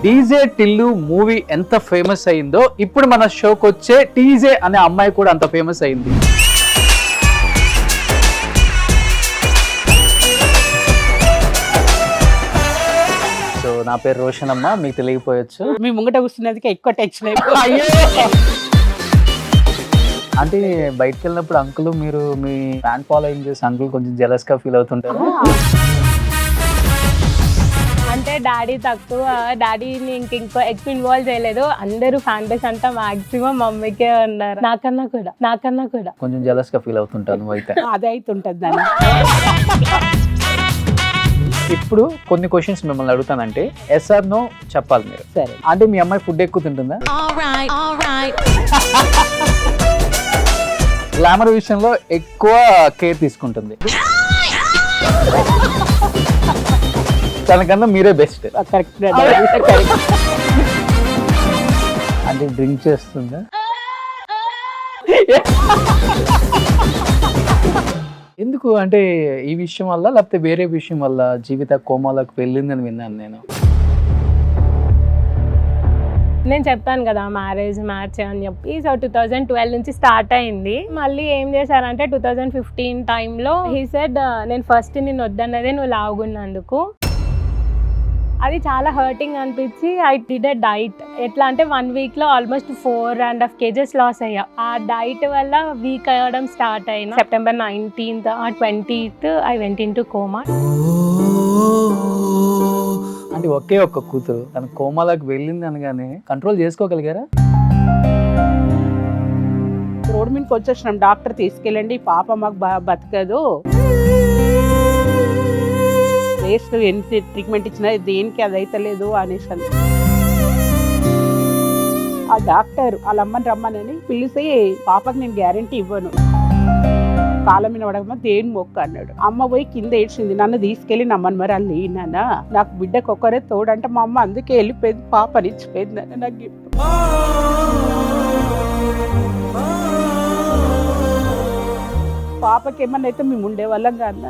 DJ Tillu movie ఎంత famous అయిందో ఇప్పుడు మన షోకి వచ్చే టీజే అనే అమ్మాయి కూడా అంత ఫేమస్ అయింది. సో నా పేరు రోషన్ అమ్మ, మీకు తెలియకపోవచ్చు. మీ ముంగట కూర్చున్నదికి ఎక్కువ టెన్షన్ అయిపోయి అయ్యో అంటే బయటకు వెళ్ళినప్పుడు అంకుల్ మీరు మీ ఫ్యాన్ ఫాలోయింగ్ చేసి అంకుల్ కొంచెం జెలస్ గా ఫీల్ అవుతుంటారు. అంటే డాడీ తక్కువ, డాడీని ఇంకో ఎక్కువ ఇన్వాల్వ్ చేయలేదు. అందరూ ఫ్యాన్ బేస్ అంతా మాక్సిమం మమ్మీకే ఉన్నారు. నాకన్నా కూడా కొంచెం జెలస్ గా ఫీల్ అవుతుంటాను అయితే. అదే అవుతుంటది దాన్ని. ఇప్పుడు కొన్ని క్వశ్చన్స్ మిమ్మల్ని అడుగుతానంటే ఎస్ ఆర్ నో చెప్పాలి మీరు. సరే. అంటే మీ అమ్మాయి ఫుడ్ ఎక్కువ తింటుందా? గ్లామర్ విషయంలో ఎక్కువ కేర్ తీసుకుంటుంది. తనకన్నా మీరే బెస్ట్. కరెక్ట్. అంటే డ్రింక్ చేస్తుందా? ఎందుకు అంటే ఈ విషయం వల్ల లేకపోతే వేరే విషయం వల్ల జీవిత కోమాలకు వెళ్ళిందని విన్నాను నేను. నేను చెప్పాను కదా మ్యారేజ్ అని చెప్పి. సో 2012 నుంచి స్టార్ట్ అయింది. మళ్ళీ ఏం చేశారంటే 2015 టైంలో హీ సెడ్ నేను ఫస్ట్ నిన్ను వద్దన్నదే నువ్వు లావుగున్నందుకు. అది చాలా హర్టింగ్ అనిపించి ఐ డిడ్ ఎ డైట్. ఎట్లా అంటే 1 week లో ఆల్మోస్ట్ 4.5 kgs లాస్ అయ్యా. ఆ డైట్ వల్ల వీక్ అవ్వడం స్టార్ట్ అయినా. September 19th or 20th I went in to coma. అంటే ఒకే ఒక్క కూతురు తన కోమాలకు వెళ్ళింది అనగానే కంట్రోల్ చేసుకోగలిగారా? రోడ్ మీదకి వచ్చేసినాం, డాక్టర్ తీసుకెళ్ళండి, పాప మాకు బతకదు, వేస్ట్ ఎంత ట్రీట్మెంట్ ఇచ్చినా దేనికి అది అయితే లేదు అనేసి. ఆ డాక్టర్ వాళ్ళ అమ్మని రమ్మనని పిలిచి పాపకి నేను గ్యారంటీ ఇవ్వను, కాలం మీద పడకమా దేని మొక్క అన్నాడు. అమ్మ పోయి కింద ఏడ్చింది, నన్ను తీసుకెళ్ళి నమ్మని మరి వాళ్ళు నాన్న నాకు బిడ్డకు ఒక్కరే తోడంటే మా అమ్మ అందుకే వెళ్ళిపోయింది, పాపని ఇచ్చిపోయింది నాన్న నాకు గిఫ్ట్. పాపకి ఏమన్నా అయితే మేము ఉండేవాళ్ళం కాదు.